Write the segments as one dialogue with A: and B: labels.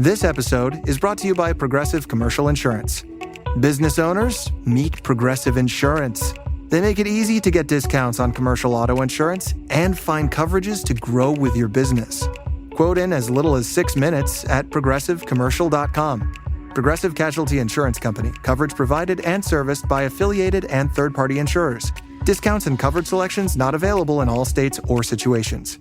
A: This episode is brought to you by Progressive Commercial Insurance. Business owners, meet Progressive Insurance. They make it easy to get discounts on commercial auto insurance and find coverages to grow with your business. Quote in as little as 6 minutes at progressivecommercial.com. Progressive Casualty Insurance Company. Coverage provided and serviced by affiliated and third-party insurers. Discounts and coverage selections not available in all states or situations.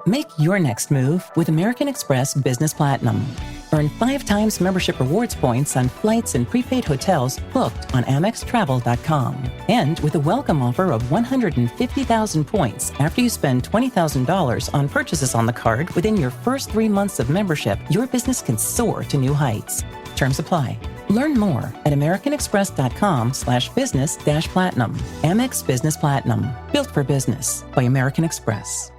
B: Make your next move with American Express Business Platinum. Earn 5 times membership rewards points on flights and prepaid hotels booked on AmexTravel.com. And with a welcome offer of 150,000 points after you spend $20,000 on purchases on the card within your first 3 months of membership, your business can soar to new heights. Terms apply. Learn more at americanexpress.com/business-platinum. Amex Business Platinum. Built for business by American Express.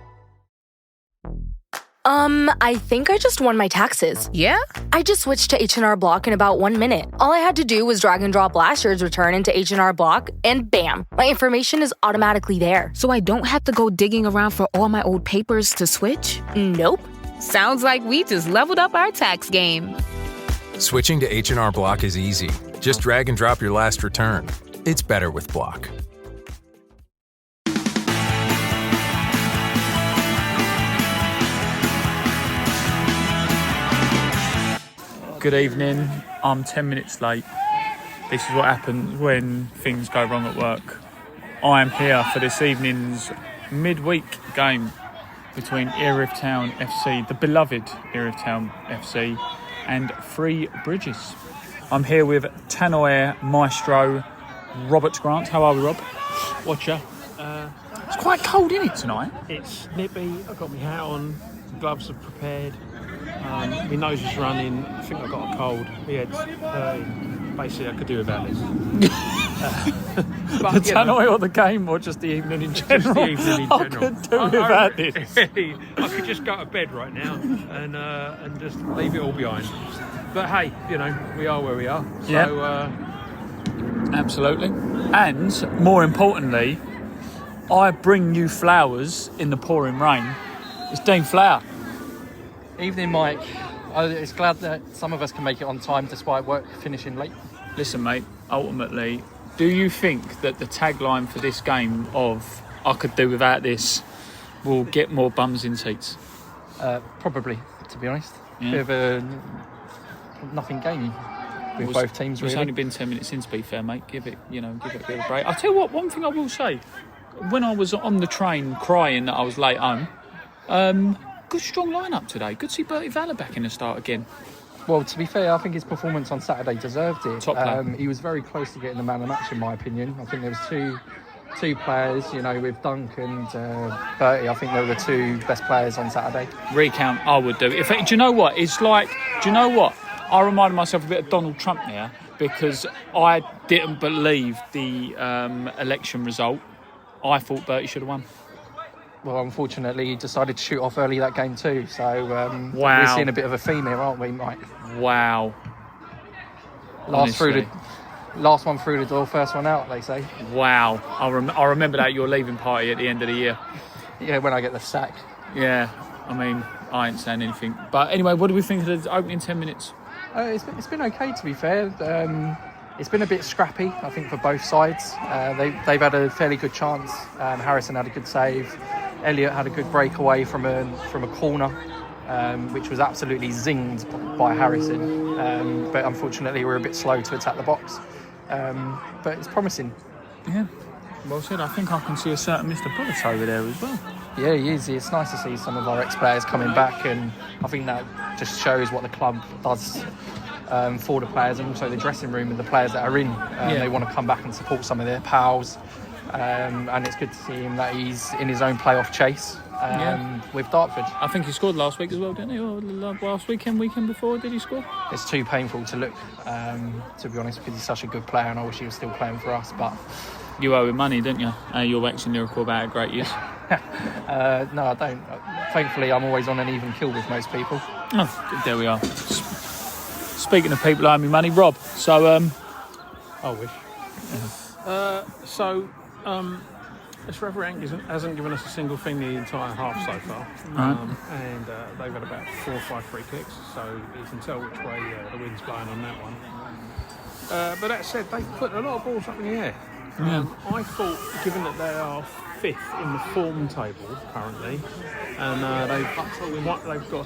C: I think I just won my taxes.
D: Yeah?
C: I just switched to H&R Block in about 1 minute. All I had to do was drag and drop last year's return into H&R Block, and bam, my information is automatically there.
D: So I don't have to go digging around for all my old papers to switch?
C: Nope.
D: Sounds like we just leveled up our tax game.
E: Switching to H&R Block is easy. Just drag and drop your last return. It's better with Block.
F: Good evening. I'm 10 minutes late. This is what happens when things go wrong at work. I am here for this evening's midweek game between Erith Town FC, the beloved Erith Town FC, and Three Bridges. I'm here with Tannoy Maestro Robert Grant. How are we, Rob?
G: Watcher.
F: It's quite cold, isn't it, tonight?
G: It's nippy. I've got my hat on. Gloves are prepared. My nose is running. I think I've got a cold. My head's hurting. Basically, I could do without this.
F: But, the Tannoy or the game, or just the evening in general?
G: Just the evening in general.
F: I could do without this.
G: I could just go to bed right now and just leave it all behind. But hey, we are where we are. So,
F: yeah. Absolutely. And more importantly, I bring you flowers in the pouring rain. It's Dean Flower.
H: Evening, Mike. It's glad that some of us can make it on time despite work finishing late.
F: Listen, mate, ultimately, do you think that the tagline for this game of I could do without this will get more bums in seats?
H: Probably, to be honest.
F: Yeah.
H: Bit of a nothing game with both teams, really.
F: It's only been 10 minutes in, to be fair, mate. Give it a bit of a break. I'll tell you what, one thing I will say. When I was on the train crying that I was late home, good strong lineup today. Good to see Bertie Valor back in the start again.
H: Well, to be fair, I think his performance on Saturday deserved it.
F: Top player.
H: He was very close to getting the man of the match, in my opinion. I think there was two players, with Dunk and Bertie. I think they were the two best players on Saturday.
F: Recount, I would do. Do you know what? It's like, I reminded myself a bit of Donald Trump there, because I didn't believe the election result. I thought Bertie should have won.
H: Well, unfortunately, he decided to shoot off early that game too. So
F: wow.
H: We're seeing a bit of a theme here, aren't we, Mike?
F: Wow.
H: Last one through the door, first one out, they say.
F: Wow. I remember that, your leaving party at the end of the year.
H: Yeah, when I get the sack.
F: Yeah, I mean, I ain't saying anything. But anyway, what do we think of the opening 10 minutes?
H: It's been okay, to be fair. It's been a bit scrappy, I think, for both sides. They've had a fairly good chance. Harrison had a good save. Elliott had a good breakaway from a corner, which was absolutely zinged by Harrison. But unfortunately, we're a bit slow to attack the box. But it's promising.
F: Yeah, well said. I think I can see a certain Mr. Bullis over there as well.
H: Yeah, he is. It's nice to see some of our ex-players coming back, and I think that just shows what the club does for the players, and also the dressing room and the players that are in. They want to come back and support some of their pals. And it's good to see him that he's in his own playoff chase with Dartford.
F: I think he scored last week as well, didn't he? Or last weekend before, did he score?
H: It's too painful to look, to be honest, because he's such a good player, and I wish he was still playing for us. But
F: you owe him money, didn't you? You're waxing lyrical about it. Great use.
H: No, I don't. Thankfully, I'm always on an even kill with most people.
F: Oh, there we are. Speaking of people owing me money, Rob. So,
G: I wish.
F: Yeah.
G: This referee hasn't given us a single thing the entire half so far. And they've had about 4 or 5 free kicks, so you can tell which way the wind's blowing on that one. But that said, they've put a lot of balls up in the air. I thought, given that they are 5th in the form table currently, and they've got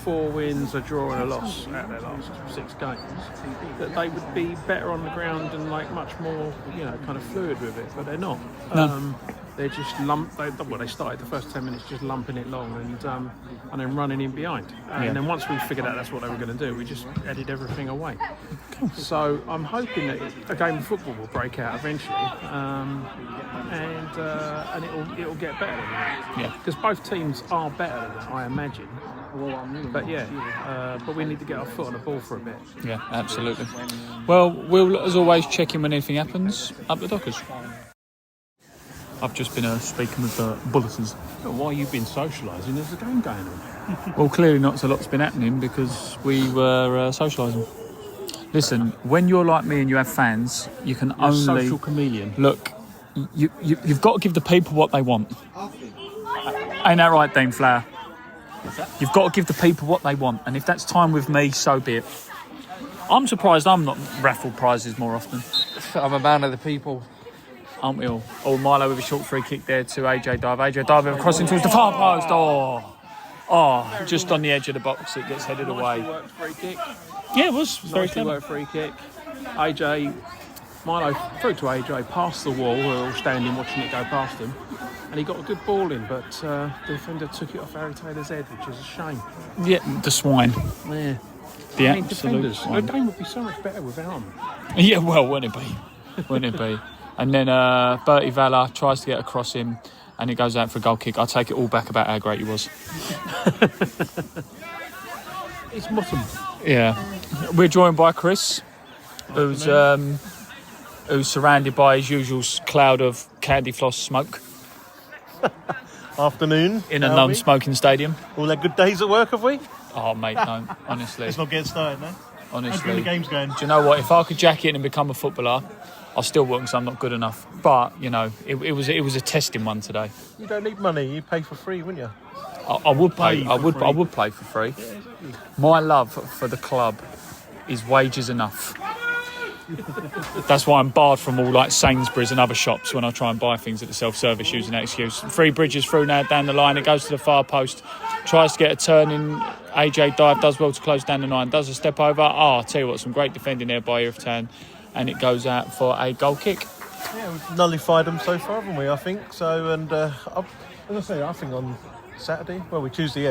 G: 4 wins, a draw and a loss out of their last 6 games, that they would be better on the ground and like much more, kind of fluid with it, but they're not.
F: No.
G: They're just they started the first 10 minutes just lumping it long and then running in behind. And then once we figured out that's what they were going to do, we just headed everything away. So I'm hoping that a game of football will break out eventually, and it'll get better than that. Yeah. Because both teams are better than that, I imagine. But but we need to get our foot on the ball for a bit.
F: Yeah, absolutely. Well, we'll, as always, check in when anything happens up the Dockers. I've just been speaking with the Bulletins.
G: Why you've been socialising? There's a game going on.
F: Well, clearly not a lot's been happening because we were socialising. Listen, when you're like me and you have fans, you can
G: You're
F: only...
G: a social chameleon.
F: Look, you've got to give the people what they want. Ain't that right, Dean Flower? You've got to give the people what they want, and if that's time with me, so be it. I'm surprised I'm not raffled prizes more often.
H: I'm a man of the people.
F: Aren't we all? Oh, Milo with a short free kick there to AJ Dive. AJ Dive with a crossing towards the far post. Oh, just on the edge of the box, it gets headed away.
G: Worked free kick.
F: Yeah, it was very clever.
G: Worked free kick. Milo threw to AJ, past the wall. We were all standing watching it go past him. And he got a good ball in, but the defender took it off Harry Taylor's head, which is a shame.
F: Yeah, the swine.
G: Yeah.
F: The absolute swine.
G: The game would be so much better without them.
F: Yeah, well, wouldn't it be? Wouldn't it be? And then Bertie Valla tries to get across him, and it goes out for a goal kick. I take it all back about how great he was.
G: It's bottom.
F: Yeah. We're joined by Chris, who's surrounded by his usual cloud of candy floss smoke.
I: Afternoon.
F: In a non-smoking stadium.
I: All their good days at work, have we?
F: Oh, mate, don't. Honestly.
I: Let's not get started, no?
F: Honestly.
I: The game's going.
F: Do you know what? If I could jack in and become a footballer, I still wouldn't because I'm not good enough. But, it was a testing one today.
I: You don't need money. You pay for free, wouldn't you?
F: I would pay. I would play for free. Yeah, exactly. My love for the club is wages enough. That's why I'm barred from all like Sainsbury's and other shops when I try and buy things at the self-service using that excuse. 3 bridges through now down the line. It goes to the far post. Tries to get a turn in. AJ Dive does well to close down the 9. Does a step over. I'll tell you what, some great defending there by Erith Town. And it goes out for a goal kick.
I: Yeah, we've nullified them so far, haven't we, I think. So, and as I say, I think on Saturday,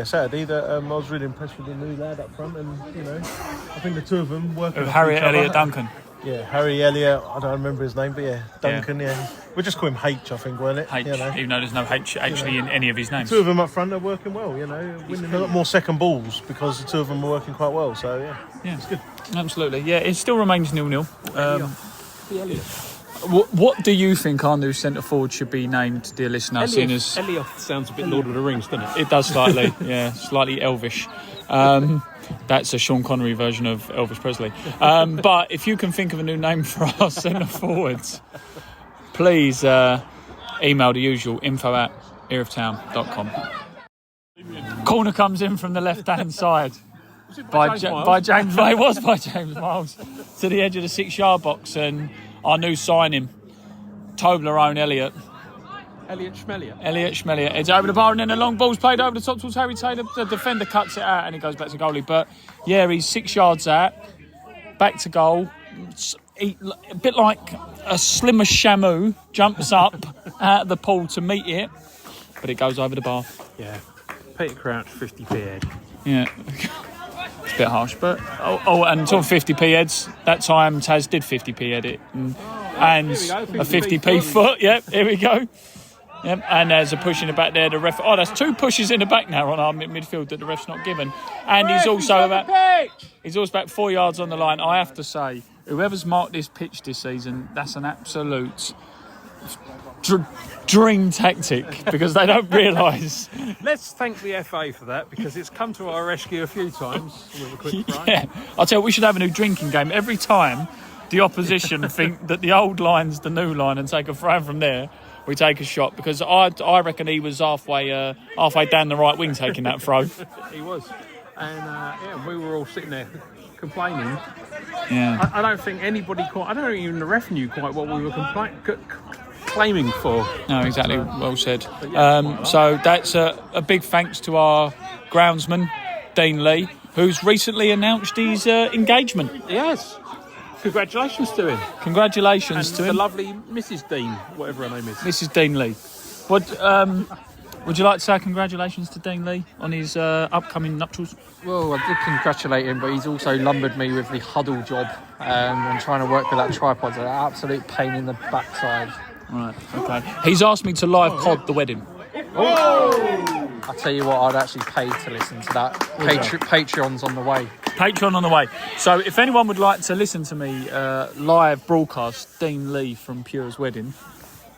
I: Saturday, that I was really impressed with the new lad up front. And, I think the two of them working off
F: Harry
I: each other.
F: Elliott Duncan.
I: Yeah, Harry Elliott, I don't remember his name, but Duncan, yeah. We'll just call him H, I think, won't it?
F: H, even though there's no H actually in any of his names.
I: The two of them up front are working well, winning a lot more second balls because the two of them are working quite well, so yeah. It's good.
F: Absolutely, yeah, it still remains 0-0. What do you think our new centre forward should be named, dear listener?
G: Elliott sounds a bit Lord of the Rings, doesn't it?
F: It does slightly, yeah, slightly elvish. That's a Sean Connery version of Elvis Presley. But if you can think of a new name for our centre forwards, please email the usual info@erithtown.com. Corner comes in from the left-hand side by James Miles. It was by James Miles to the edge of the 6-yard box, and our new signing, Toblerone Elliott Schmellier. It's over the bar, and then a long ball's played over the top towards Harry Taylor. The defender cuts it out and it goes back to goalie. But yeah, he's 6 yards out, back to goal. A bit like a slimmer Shamu jumps up out of the pool to meet it, but it goes over the bar.
G: Yeah, Peter Crouch, 50p head.
F: Yeah, it's a bit harsh, but and talking 50p heads, that time Taz did 50p head it, and a 50p foot. Yep, here we go. Yep, and there's a push in the back there. The ref. Oh, there's 2 pushes in the back now on our midfield that the ref's not given. And he's also about 4 yards on the line. I have to say, whoever's marked this pitch this season, that's an absolute dream tactic because they don't realise.
G: Let's thank the FA for that because it's come to our rescue a few times with a quick try.
F: Yeah, I'll tell you, we should have a new drinking game. Every time the opposition think that the old line's the new line and take a throw from there, we take a shot, because I reckon he was halfway down the right wing taking that throw.
G: He was. And we were all sitting there complaining.
F: Yeah.
G: I don't think anybody I don't think even the ref knew quite what we were claiming for.
F: No, exactly. Well said. So that's a big thanks to our groundsman, Dean Lee, who's recently announced his engagement.
G: Yes. Congratulations to him.
F: Congratulations to him.
G: The lovely Mrs. Dean, whatever her name is.
F: Mrs. Dean Lee. Would you like to say congratulations to Dean Lee on his upcoming nuptials?
H: Well, I did congratulate him, but he's also lumbered me with the huddle job and trying to work with that tripod. It's an absolute pain in the backside.
F: Right, okay. He's asked me to live pod the wedding.
H: I tell you what, I'd actually pay to listen to that. Patreon's on the way.
F: Patreon on the way. So if anyone would like to listen to me live broadcast Dean Lee from Pure's wedding...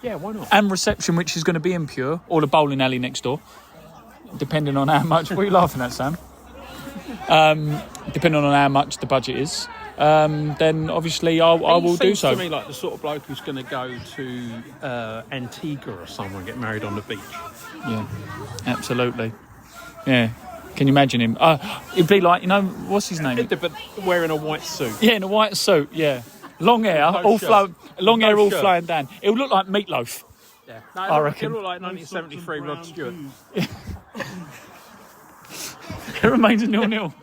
G: Yeah, why not?
F: And reception, which is going to be in Pure, or the bowling alley next door, depending on how much... What are you laughing at, Sam? Depending on how much the budget is, then obviously I will do so.
G: He seems to me like the sort of bloke who's going to go to Antigua or somewhere and get married on the beach.
F: Yeah, absolutely. Yeah. Can you imagine him? It'd be like, what's his name?
G: But wearing a white suit.
F: Yeah, in a white suit, yeah. Long hair, all flowing down. It would look like Meatloaf.
G: Yeah,
F: I reckon.
G: It looked like 1973 Rod Stewart.
F: It remains a 0-0.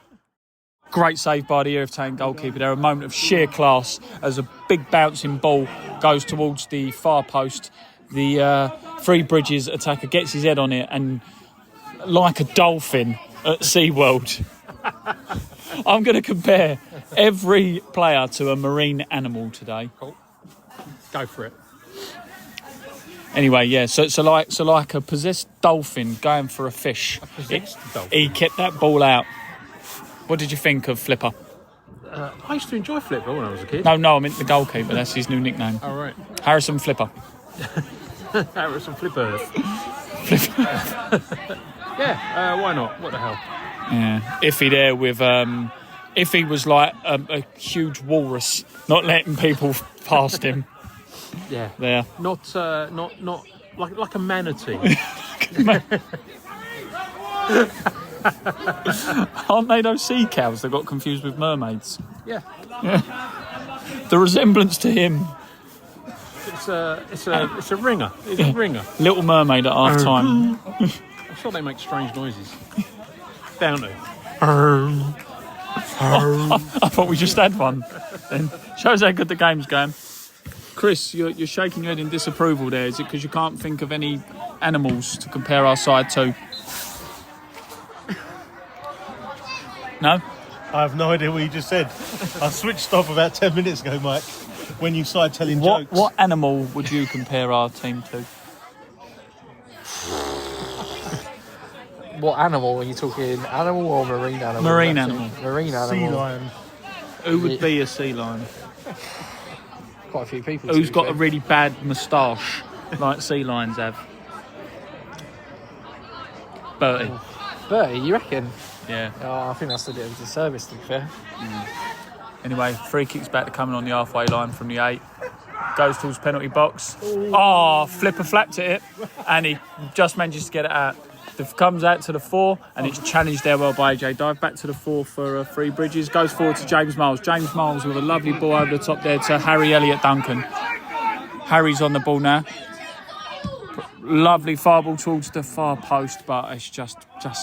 F: Great save by the Erith Town goalkeeper there. A moment of sheer class as a big bouncing ball goes towards the far post. The Three Bridges attacker gets his head on it, and like a dolphin at SeaWorld, I'm going to compare every player to a marine animal today.
G: Cool. Go for it.
F: Anyway, yeah, so like a possessed dolphin going for a fish.
G: A possessed dolphin?
F: He kept that ball out. What did you think of Flipper?
G: I used to enjoy Flipper when I was a kid.
F: No, I meant the goalkeeper. That's his new nickname.
G: Oh, right.
F: Harrison Flipper.
G: Harrison Flipper. Yeah, why not? What the hell?
F: Yeah, Iffy there with... Iffy was like a huge walrus, not letting people past him.
G: Yeah.
F: There.
G: Not like a manatee.
F: Aren't they those sea cows that got confused with mermaids?
G: Yeah.
F: The resemblance to him.
G: It's a ringer. It's a ringer.
F: Little Mermaid at half time.
G: I'm sure they make strange noises. Don't they?
F: I thought we just had one. Then shows how good the game's going. Chris, you're shaking your head in disapproval there. Is it because you can't think of any animals to compare our side to? No?
I: I have no idea what you just said. I switched off about 10 minutes ago, Mike, when you started telling jokes.
F: What animal would you compare our team to?
H: What animal are you talking? Animal or marine animal?
F: Marine animal.
H: Marine animal.
I: Sea lion.
F: Who would be a sea lion?
H: Quite a few people.
F: Who's got a really bad moustache, like sea lions have? Bertie.
H: Bertie, you reckon?
F: Yeah.
H: Oh, I think that's a bit of a disservice, to be fair.
F: Anyway, free kick's back to coming on the halfway line from the 8. Goes towards penalty box. Oh, Flipper flapped at it, and he just manages to get it out. Comes out to the 4, and it's challenged there well by AJ. Dive back to the 4 for Three Bridges. Goes forward to James Miles. James Miles with a lovely ball over the top there to Harry Elliott Duncan. Harry's on the ball now. Lovely far ball towards the far post, but it's just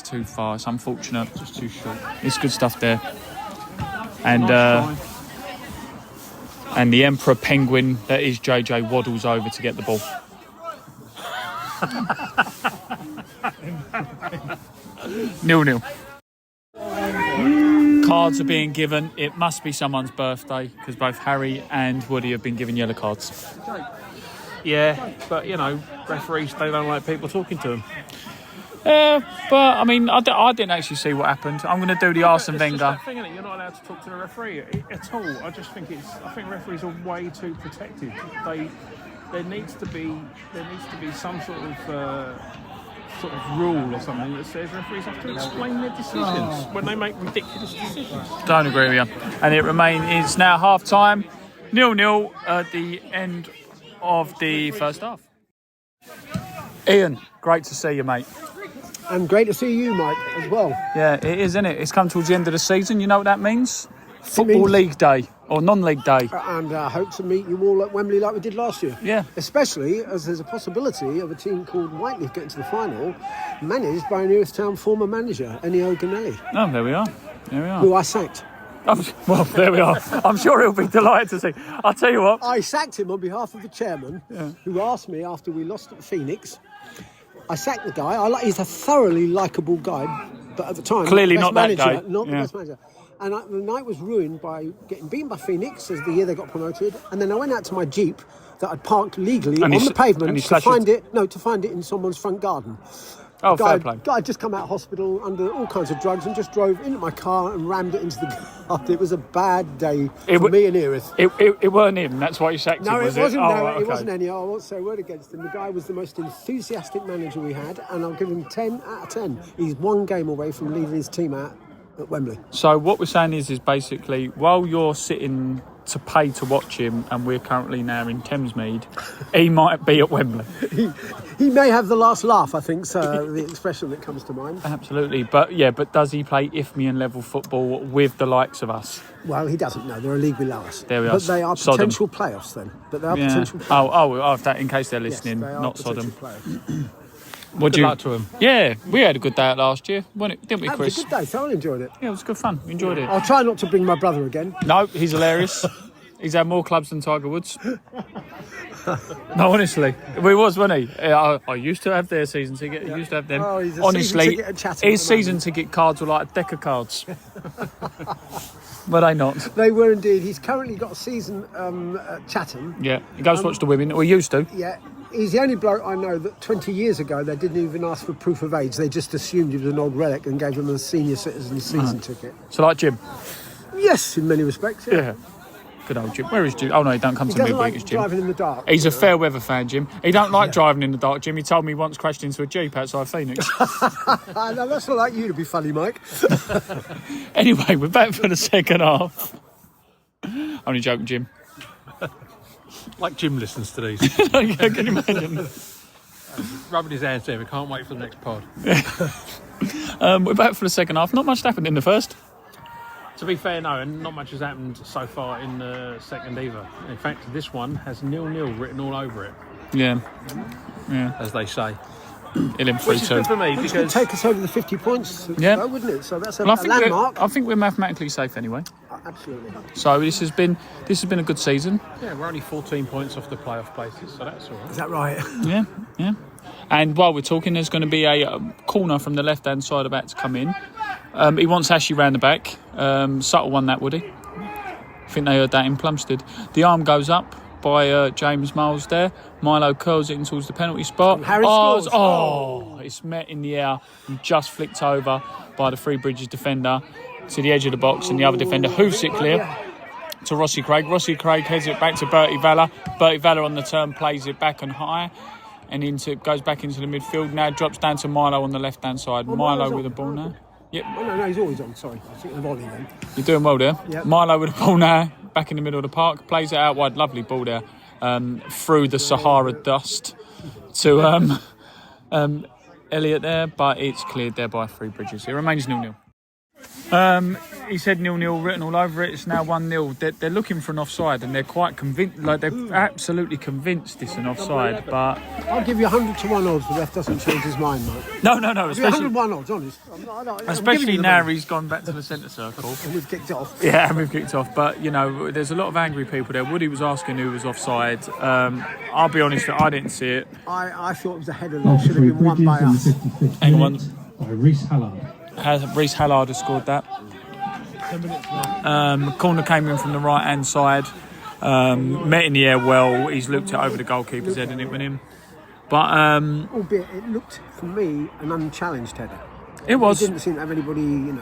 F: too far. It's unfortunate. Just too short. It's good stuff there. And and the Emperor Penguin that is JJ waddles over to get the ball. 0-0. Cards are being given. It must be someone's birthday because both Harry and Woody have been given yellow cards.
G: Yeah, but referees, they don't like people talking to them.
F: But I mean, I didn't actually see what happened. I'm going to do the Arsene Wenger.
G: That thing, you're not allowed to talk to the referee at all. I think referees are way too protected. There needs to be some sort of rule or something that says referees have to explain their decisions when they make ridiculous decisions.
F: Don't agree with you. And it's now half time, 0-0 at the end of the first half. Ian, great to see you, mate.
J: And great to see you, Mike, as well.
F: Yeah, it is, isn't it? It's come towards the end of the season. You know what that means? Football League Day or non-league day.
J: And I hope to meet you all at Wembley like we did last year.
F: Yeah.
J: Especially as there's a possibility of a team called Whiteleaf getting to the final, managed by an Erith Town former manager, Ennio Ganelli.
F: Oh, there we are.
J: Who I sacked.
F: Well, there we are. I'm sure he'll be delighted to see. I'll tell you what.
J: I sacked him on behalf of the chairman, who asked me after we lost at Phoenix. I sacked the guy. He's a thoroughly likeable guy, but at the time,
F: clearly
J: not
F: not
J: the
F: that
J: manager,
F: guy.
J: not the best manager. And the night was ruined by getting beaten by Phoenix as the year they got promoted. And then I went out to my Jeep that I'd parked legally on the pavement to find it in someone's front garden.
F: Oh, fair play.
J: Guy had just come out of hospital under all kinds of drugs and just drove into my car and rammed it into the garden. It was a bad day for me and Erith.
F: It weren't him. That's why you sacked him.
J: No,
F: was
J: it wasn't.
F: Oh,
J: No,
F: okay.
J: it wasn't any. I won't say a word against him. The guy was the most enthusiastic manager we had, and I'll give him 10 out of 10. He's one game away from leaving his team out at Wembley.
F: So what we're saying is basically, while you're sitting to pay to watch him, and we're currently now in Thamesmead, he might be at Wembley.
J: He may have the last laugh, I think, so the expression that comes to mind.
F: Absolutely, but does he play Ifmian level football with the likes of us?
J: Well, he doesn't know. They're a league below us.
F: There we are.
J: But they are potential playoffs then.
F: That in case they're listening,
J: yes, they
F: not Sodom.
G: Good luck to him.
F: Yeah, we had a good day out last year, didn't we,
J: That
F: Chris?
J: was a good day. Thoroughly enjoyed it.
F: Yeah, it was good fun. We enjoyed it.
J: I'll try not to bring my brother again.
F: No, he's hilarious. He's had more clubs than Tiger Woods. No, honestly, he was, wasn't he? I used to have their season ticket. I used to have them.
J: Oh, he's a
F: honestly,
J: season ticket at Chatham
F: his
J: at the moment.
F: season ticket cards were like a deck of cards. Were they not?
J: They were indeed. He's currently got a season at Chatham.
F: Yeah, he goes to watch the women. We used to.
J: Yeah. He's the only bloke I know that 20 years ago they didn't even ask for proof of age. They just assumed he was an old relic and gave him a senior citizen season ticket.
F: So like Jim?
J: Yes, in many respects, yeah.
F: Good old Jim. Where is Jim? Oh no, he don't come
J: He
F: to
J: doesn't
F: Midweek
J: like
F: as Jim.
J: driving in the dark.
F: He's a fair weather fan, Jim. He don't like driving in the dark, Jim. He told me he once crashed into a Jeep outside Phoenix.
J: No, that's not like you to be funny, Mike.
F: Anyway, we're back for the second half. Only joking, Jim.
G: Like Jim listens to these.
F: Yeah, can you imagine?
G: Rubbing his hands there. We can't wait for the next pod.
F: We're back for the second half. Not much happened in the first.
G: To be fair, no, and not much has happened so far in the second either. In fact, this one has 0-0 written all over it.
F: Yeah.
G: As they say.
F: Which
G: is good for me
J: Which would
G: because
J: take us over the 50 points, wouldn't it? So that's a
F: I think
J: landmark.
F: I think we're mathematically safe anyway.
J: Absolutely.
F: So this has been a good season.
G: yeah, we're only 14 points off the playoff places, so that's all right.
J: Is that right?
F: Yeah. And while we're talking, there's going to be a corner from the left-hand side about to come in. He wants Ashley round the back. Subtle one that, would he? I think they heard that in Plumstead. The arm goes up by James Miles there. Milo curls it in towards the penalty spot.
J: Harry scores.
F: It's met in the air and just flicked over by the Three Bridges defender to the edge of the box, and the other defender hoofs it clear to Rossi Craig. Rossi Craig heads it back to Bertie Valor. Bertie Valor on the turn plays it back and high and goes back into the midfield. Now drops down to Milo on the left-hand side. Milo with the ball now. Yep.
J: Oh, no, he's always on. Sorry, I think the volley then.
F: You're doing well there.
J: Yep.
F: Milo with the ball now, back in the middle of the park, plays it out wide. Lovely ball there, through the Sahara dust to Elliot there, but it's cleared there by Three Bridges. It remains 0-0. He said 0-0 written all over it. It's now 1-0. They're looking for an offside, and they're quite convinced. Like they're absolutely convinced it's an offside. But
J: I'll give you 100 to 1 odds. The ref doesn't change his mind, mate.
F: No.
J: 101 odds, honest.
F: Especially now he's gone back to the centre circle.
J: And we've kicked off.
F: Yeah, we've kicked off. But there's a lot of angry people there. Woody was asking who was offside. I'll be honest, I didn't see it.
J: I thought it was a header that should have been won by us.
F: Hang on.
K: By Reece Hallard.
F: Reece Hallard has scored that. Corner came in from the right hand side, met in the air well. He's looked it over the goalkeeper's head and it went in. But
J: albeit it looked for me an unchallenged header.
F: It was.
J: It didn't seem to have anybody,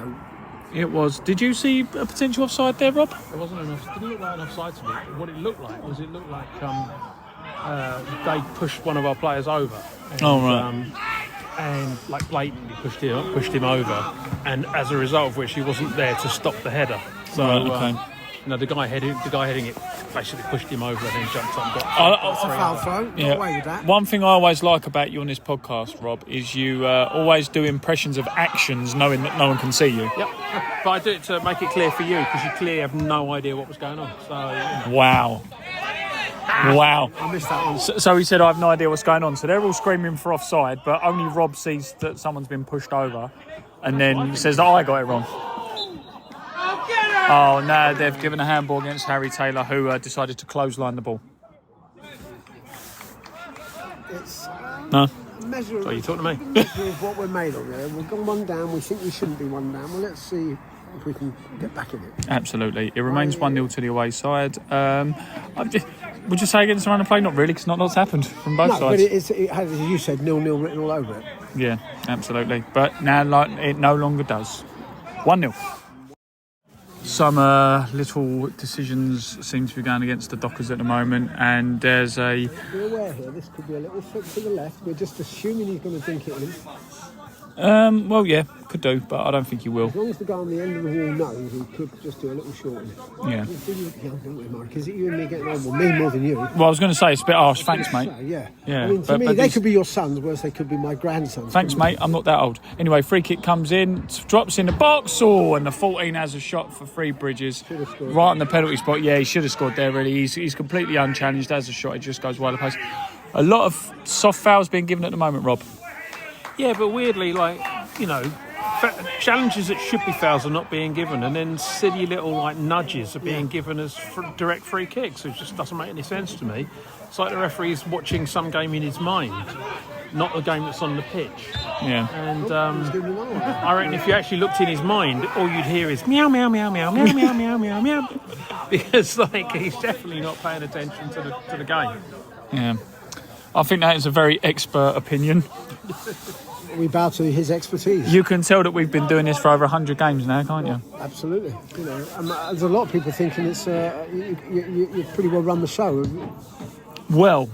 F: It was. Did you see a potential offside there, Rob?
G: It wasn't enough. It didn't look like an offside to me. What it looked like was they pushed one of our players over. And, and like blatantly pushed him over, and as a result of which he wasn't there to stop the header. So
F: right, okay.
G: the guy heading it basically pushed him over and then jumped up and got
J: That's a foul throw. Got away with that.
F: One thing I always like about you on this podcast, Rob, is you always do impressions of actions knowing that no one can see you.
G: Yep. But I do it to make it clear for you because you clearly have no idea what was going on. So,
F: Wow.
J: I missed that one.
F: So he said, I have no idea what's going on. So they're all screaming for offside, but only Rob sees that someone's been pushed over and then says that I got it wrong. Oh, no, they've given a handball against Harry Taylor, who decided to clothesline the ball.
J: It's
F: No?
J: measure
G: so you talking to me?
J: measure of what we're made of there. We've gone one down. We think we shouldn't be one down. Well, let's see if we can get back in it.
F: Absolutely. It remains 1-0 to the away side. Would you say against the run of play? Not really, because not lots happened from both sides.
J: But it has, as you said, 0-0 written all over it.
F: Yeah, absolutely. But now it no longer does. 1-0. Some little decisions seem to be going against the Dockers at the moment, and there's a...
J: Be aware here, this could be a little flick to the left. We're just assuming he's going to dink it in.
F: Well, yeah, could do, but I don't think he will.
J: As long as the guy on the end of the wall knows, he could just do a little short.
F: Yeah.
J: Don't we, Mark? Is it you and me getting on? Well, me more than you.
F: Well, I was going to say, it's a bit harsh. Thanks, mate.
J: Yeah.
F: Yeah,
J: I mean, to
F: but
J: me, they
F: these-
J: could be your sons, whereas they could be my grandsons.
F: Thanks, mate. I'm not that old. Anyway, free kick comes in, drops in the box. Oh, and the 14 has a shot for Free Bridges. Right on the penalty spot. Yeah, he should have scored there, really. He's completely unchallenged. Has a shot. It just goes wide of post. A lot of soft fouls being given at the moment, Rob.
G: Yeah, but weirdly, challenges that should be fouls are not being given, and then silly little nudges are being given as direct free kicks. It just doesn't make any sense to me. It's like the referee's watching some game in his mind, not the game that's on the pitch.
F: Yeah.
G: And I reckon if you actually looked in his mind, all you'd hear is meow, meow, meow, meow, meow, meow, meow, meow, meow, because he's definitely not paying attention to the game.
F: Yeah. I think that is a very expert opinion.
J: We bow to his expertise.
F: You can tell that we've been doing this for over 100 games now, can't you?
J: Absolutely. There's a lot of people thinking it's you pretty well run the show.
F: Well,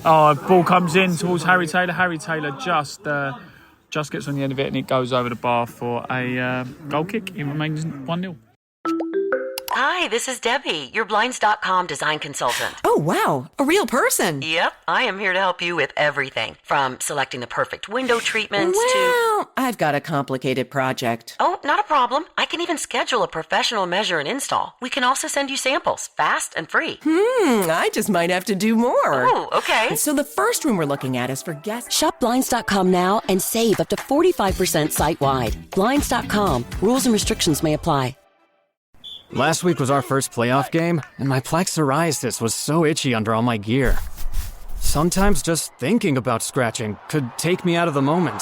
F: ball comes in towards Harry Taylor. Harry Taylor just gets on the end of it and it goes over the bar for a goal kick. It remains 1-0.
K: Hi, this is Debbie, your Blinds.com design consultant.
L: Oh, wow. A real person.
K: Yep, I am here to help you with everything, from selecting the perfect window treatments
L: Well, I've got a complicated project.
K: Oh, not a problem. I can even schedule a professional measure and install. We can also send you samples, fast and free.
L: I just might have to do more.
K: Oh, okay.
L: So the first room we're looking at is for guests.
M: Shop Blinds.com now and save up to 45% site-wide. Blinds.com. Rules and restrictions may apply.
N: Last week was our first playoff game, and my plaque psoriasis was so itchy under all my gear. Sometimes just thinking about scratching could take me out of the moment.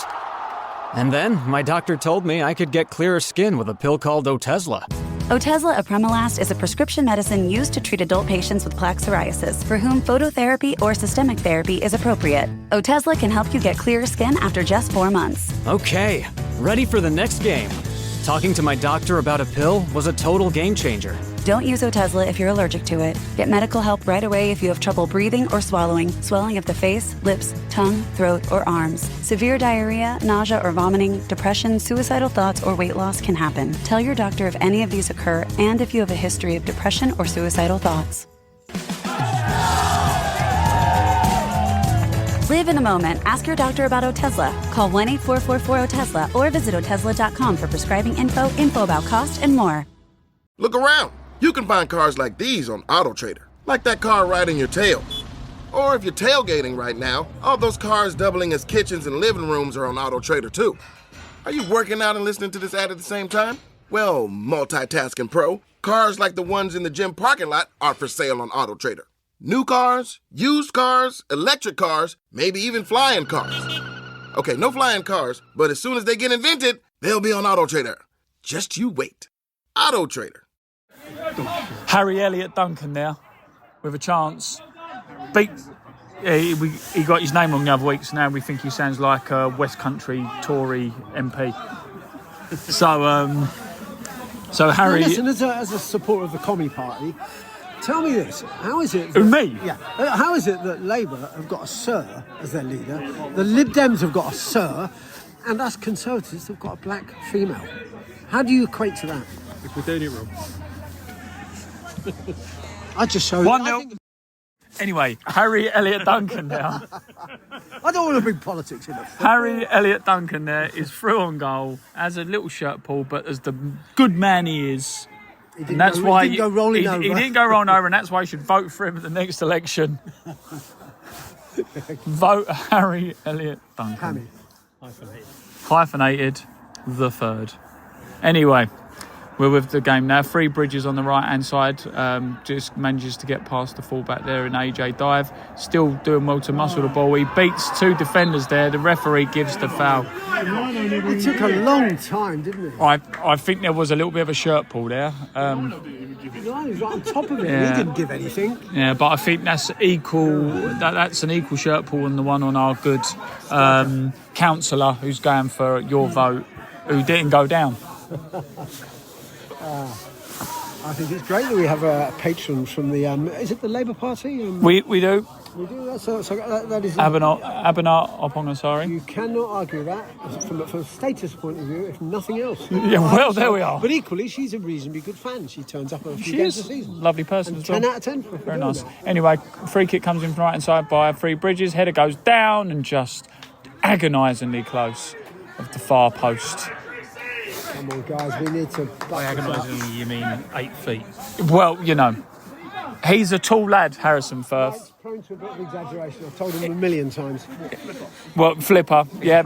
N: And then my doctor told me I could get clearer skin with a pill called Otezla.
O: Otezla apremilast is a prescription medicine used to treat adult patients with plaque psoriasis for whom phototherapy or systemic therapy is appropriate. Otezla can help you get clearer skin after just 4 months.
N: Okay, ready for the next game. Talking to my doctor about a pill was a total game changer.
O: Don't use Otezla if you're allergic to it. Get medical help right away if you have trouble breathing or swallowing, swelling of the face, lips, tongue, throat, or arms. Severe diarrhea, nausea or vomiting, depression, suicidal thoughts, or weight loss can happen. Tell your doctor if any of these occur and if you have a history of depression or suicidal thoughts. Live in the moment. Ask your doctor about Otezla. Call 1-844-4-OTEZLA or visit Otezla.com for prescribing info about cost, and more.
P: Look around. You can find cars like these on AutoTrader, like that car right in your tail. Or if you're tailgating right now, all those cars doubling as kitchens and living rooms are on AutoTrader too. Are you working out and listening to this ad at the same time? Well, multitasking pro, cars like the ones in the gym parking lot are for sale on AutoTrader. New cars, used cars, electric cars, maybe even flying cars. Okay, no flying cars, but as soon as they get invented, they'll be on AutoTrader. Just you wait. AutoTrader.
F: Harry Elliott Duncan now with a chance. He got his name wrong the other week, so now we think he sounds like a West Country Tory MP. So Harry...
J: Now listen, as a supporter of the Commie Party, tell me this, how is it...
F: Me?
J: Yeah. How is it that Labour have got a Sir as their leader, the Lib Dems have got a Sir, and us Conservatives have got a black female? How do you equate to that?
G: If we're doing it wrong.
J: I just showed
F: 1-0. Anyway, Harry Elliott Duncan now.
J: I don't want to bring politics in it.
F: Harry Elliott Duncan there is through on goal, has a little shirt pull, but as the good man he is, and that's why
J: he didn't go rolling over.
F: He didn't go rolling over, and that's why you should vote for him at the next election. Vote Harry Elliott Duncan. Hyphenated the third. Anyway, we're with the game now. 3 Bridges on the right-hand side. Just manages to get past the fullback there in AJ Dive. Still doing well to muscle the ball. He beats 2 defenders there. The referee gives the foul.
J: It took a long time, didn't it?
F: I think there was a little bit of a shirt pull there.
J: No, he was right on top of it.
F: Yeah.
J: He didn't give anything.
F: Yeah, but I think that's equal. That's an equal shirt pull on the one on our good councillor who's going for your vote, who didn't go down.
J: I think it's great that we have a patron from the. Is it the Labour Party?
F: We do.
J: We do. That is.
F: Abhinar Opongasari.
J: You cannot argue that from a status point of view, if nothing else.
F: Yeah, well, there we are.
J: But equally, she's a reasonably good fan. She turns up a few games a season.
F: Lovely person
J: and
F: as well.
J: 10 out of 10.
F: Very nice. Anyway, free kick comes in from right hand side by 3 Bridges. Header goes down and just agonisingly close of the far post.
J: Come on, guys, we need to.
G: By agonisingly, you mean 8 feet?
F: Well, you know, he's a tall lad, Harrison Firth.
J: It's prone to a bit of exaggeration. I've told him a million times.
F: Well, flipper, yeah.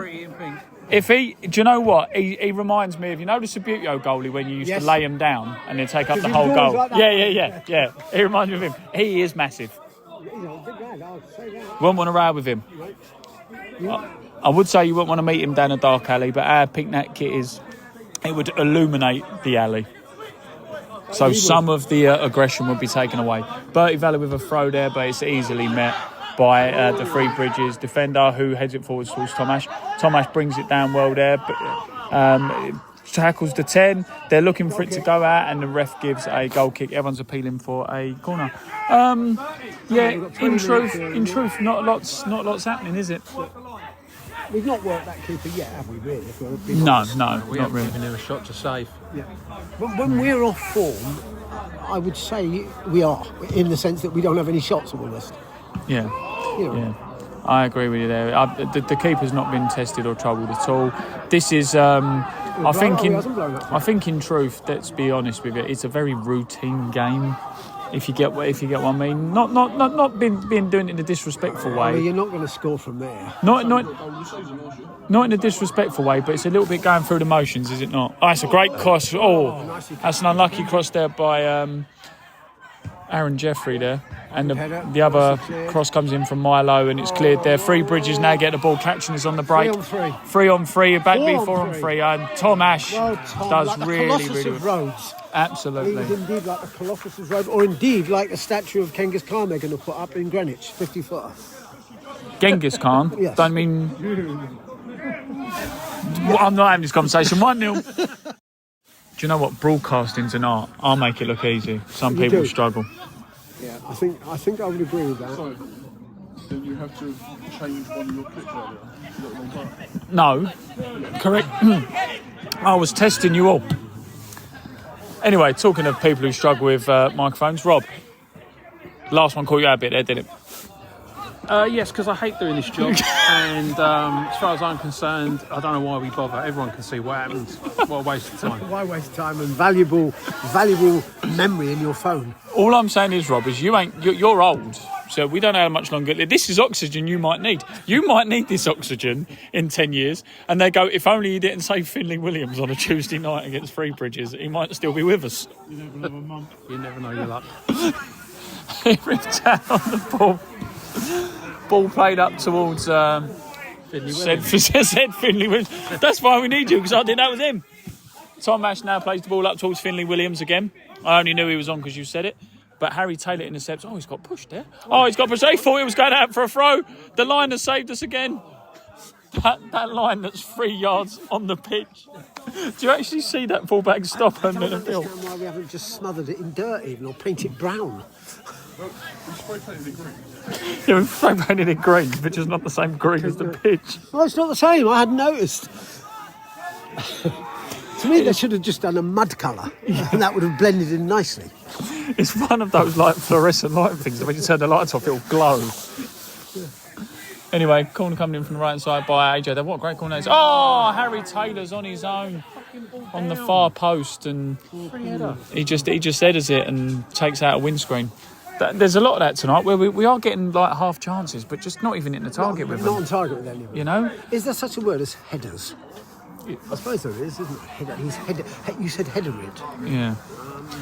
F: If he, do you know what? He reminds me of, you know, the Subbuteo goalie when you used to lay him down and then take up the whole goal. Like yeah. He reminds me of him. He is massive.
J: He's a big lad, I'll say that.
F: Wouldn't want to row with him. I would say you wouldn't want to meet him down a dark alley, but our pink net kit is. It would illuminate the alley. So some of the aggression would be taken away. Bertie Valley with a throw there, but it's easily met by the 3 Bridges defender who heads it forwards towards Tomash. Tomash brings it down well there, but tackles the 10. They're looking for it to go out, and the ref gives a goal kick. Everyone's appealing for a corner. In truth, not lots happening, is it?
J: We've not worked that keeper yet, have we, really?
F: No,
G: we haven't given him a shot to save.
J: Yeah. But when we're off form, I would say we are, in the sense that we don't have any shots almost.
F: Yeah. Yeah. I agree with you there. The keeper's not been tested or troubled at all. This is, I think in truth, let's be honest with it, it's a very routine game. If you get what I mean, not being doing it in a disrespectful way.
J: Well, you're not going to score from there.
F: Not in a disrespectful way, but it's a little bit going through the motions, is it not? Oh, it's a great cross. Oh, that's an unlucky cross there by Aaron Jeffrey there, and the other cross comes in from Milo, and it's cleared there. 3 Bridges now get the ball. Catching is on the break. 3 on 3. Back B 4 on 3, and Tom Ash does
J: like
F: really
J: well.
F: Absolutely.
J: He's indeed like the Colossus of Rhodes, or indeed like the statue of Genghis Khan they're going to put up in Greenwich, 50-footer.
F: Genghis Khan?
J: Yes.
F: Don't mean... I'm not having this conversation. 1-0. Do you know what? Broadcasting's an art. I'll make it look easy. Some people struggle.
J: Yeah, I think I would agree with that.
Q: So, did you have to change one of your clips earlier?
F: No. Correct. I was testing you all. Anyway, talking of people who struggle with microphones, Rob, last one caught you out a bit there, didn't it?
G: Yes, because I hate doing this job, and as far as I'm concerned, I don't know why we bother. Everyone can see what happens. What a waste of time.
J: Why waste time and valuable memory in your phone?
F: All I'm saying is, Rob, is you're old, so we don't know how much longer. This is oxygen you might need. You might need this oxygen in 10 years, and they go, if only you didn't save Finley Williams on a Tuesday night against 3 Bridges, he might still be with us.
Q: You never know a month.
G: You never know your luck.
F: Ripped down on the ball. Ball played up towards said Finley Williams. That's why we need you, because I think that was him. Tom Ash now plays the ball up towards Finley Williams again. I only knew he was on because you said it. But Harry Taylor intercepts. Oh, he's got pushed there. Oh, he's got pushed. They thought he was going out for a throw. The line has saved us again. That line that's 3 yards on the pitch. Do you actually see that fullback stop under the field?
J: I don't understand why we haven't just smothered it in dirt even, or painted brown.
Q: Well, we spray painted it green.
F: Yeah, we spray painted it green, which is not the same green as the pitch.
J: Well, it's not the same. I hadn't noticed. To me, they should have just done a mud colour, and that would have blended in nicely.
F: It's one of those like fluorescent light things that when you turn the lights off, it'll glow. Anyway, corner coming in from the right-hand side by AJ. What a great corner. Oh, Harry Taylor's on his own on the far post, and he just headers it and takes out a windscreen. There's a lot of that tonight where we are getting like half chances, but just not even hitting the target with them.
J: Not on target with any of them.
F: You know?
J: Is there such a word as headers? I suppose there is, isn't there? You said headered.
F: Yeah.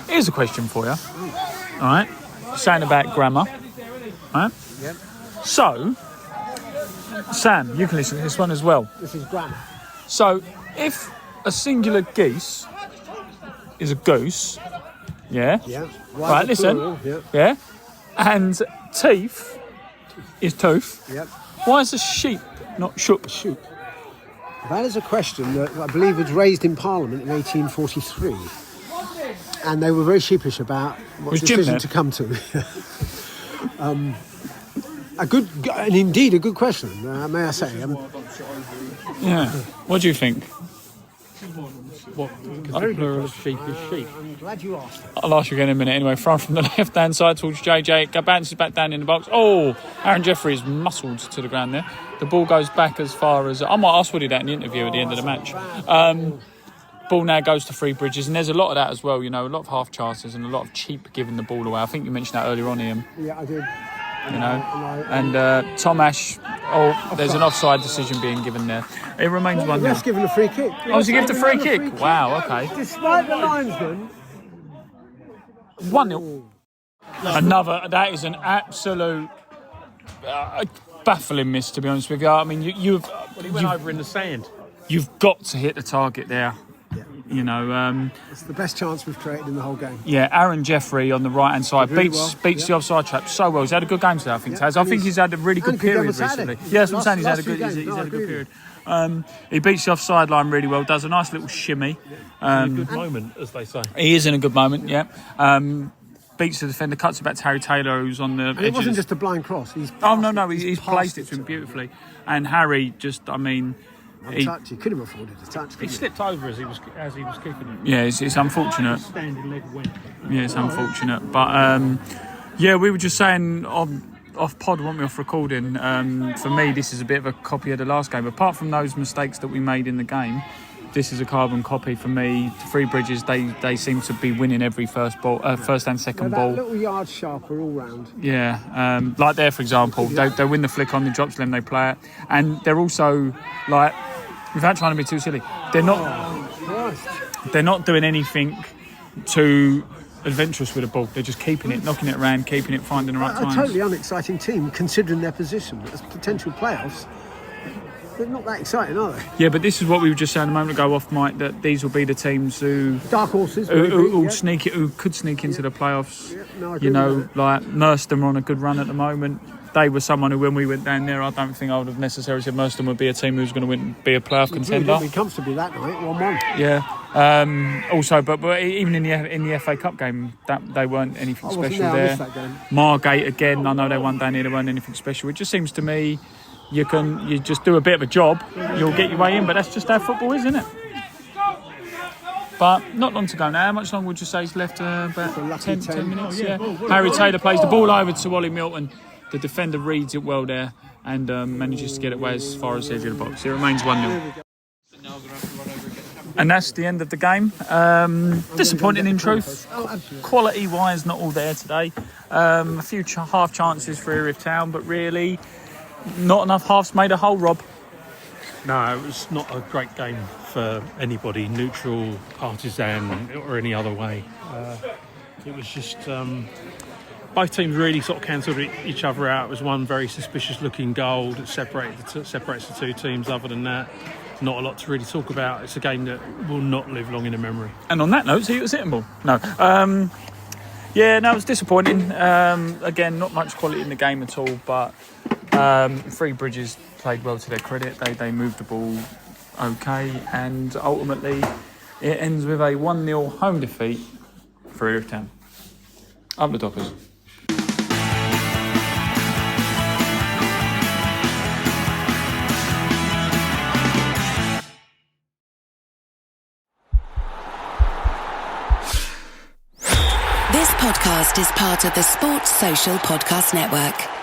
F: Here's a question for you. All right. Saying about grammar. All right.
J: Yep.
F: So, Sam, you can listen to this one as well.
J: This is grammar.
F: So, if a singular geese is a goose, yeah?
J: Yeah.
F: Right, listen.
J: Plural,
F: yeah. And teeth is tooth.
J: Yep.
F: Why is a sheep not shoop?
J: Shoop. That is a question that I believe was raised in Parliament in 1843. And they were very sheepish about what decision to come to. A good question, may I say.
F: Yeah. What do you think?
G: What? Because the plural of sheep is sheep.
J: I'm glad you asked.
F: I'll ask you again in a minute. Anyway, from the left-hand side towards JJ. Bounces back down in the box. Oh, Aaron Jeffrey is muscled to the ground there. The ball goes back as far as... I might ask Woody that in the interview at the end of the match. Ball now goes to Three Bridges, and there's a lot of that as well, you know, a lot of half chances and a lot of cheap giving the ball away. I think you mentioned that earlier on, Ian.
J: Yeah, I did.
F: You know, and Tom Ash, there's an offside decision being given there. It remains 1-0.
J: The ref's given a free kick.
F: Oh, was he given a free kick? Wow, okay.
J: Despite the linesman.
F: 1-0. Another, that is an absolute baffling miss, to be honest with you. I mean, he
G: went over in the sand.
F: You've got to hit the target there.
J: Yeah.
F: You know,
J: it's the best chance we've created in the whole game.
F: Yeah, Aaron Jeffrey on the right-hand side beats the offside trap so well. He's had a good game today, I think, Taz. I think he's had a really good period recently. Yeah, that's what I'm saying. He's had a good period. He beats the offside line really well, does a nice little shimmy.
G: In a good moment, as they say.
F: He is in a good moment, yeah. Beats the defender, cuts it back to Harry Taylor, who's on the edge.
J: It wasn't just a blind cross. He's
F: placed it to him beautifully. And Harry just, I mean...
J: He could have afforded a touch.
G: He slipped over as he was kicking it.
F: Yeah, it's unfortunate.
G: Standing leg went.
F: Yeah, it's unfortunate. But yeah, we were just saying off pod, weren't we, off recording? For me, this is a bit of a copy of the last game. Apart from those mistakes that we made in the game, this is a carbon copy for me. Three Bridges, they seem to be winning every first and second ball.
J: A little yard sharper all round.
F: Yeah, like there, for example, they win the flick on, the drops them, they play it, and they're also like, without trying to be too silly, they're not doing anything too adventurous with the ball. They're just keeping it, knocking it around, keeping it, finding the right times.
J: A totally unexciting team considering their position as potential playoffs. They're not that exciting, are they?
F: Yeah, but this is what we were just saying a moment ago off mic, that these will be the teams who...
J: Dark horses.
F: Who could sneak into the playoffs.
J: You know,
F: like Merstham are on a good run at the moment. They were someone who, when we went down there, I don't think I would have necessarily said Merstham would be a team who's going to be a playoff contender.
J: Really comfortably that night, 1-1.
F: Yeah. Also, but even in the FA Cup game, that they weren't anything special there.
J: I missed that game.
F: Margate again. I know they won down here. They weren't anything special. It just seems to me, you just do a bit of a job, you'll get your way in. But that's just how football is, isn't it? But not long to go now. How much longer would you say is left? About 10 minutes. Yeah. Harry Taylor plays the ball over to Ollie Milton. The defender reads it well there and manages to get it away as far as the edge of the box. It remains 1-0. And that's the end of the game. Disappointing in truth. Quality-wise, not all there today. A few half chances for Erith Town, but really not enough halves made a whole, Rob.
G: No, it was not a great game for anybody, neutral, partisan, or any other way. It was just... both teams really sort of cancelled each other out. It was one very suspicious-looking goal that separates the two teams. Other than that, not a lot to really talk about. It's a game that will not live long in the memory.
F: And on that note, see, it was hitting ball. No. It was disappointing. Again, not much quality in the game at all, but Three Bridges played well to their credit. They moved the ball okay, and ultimately it ends with a 1-0 home defeat for Erith Town. Up the Dockers.
R: podcast is part of the Sports Social Podcast Network.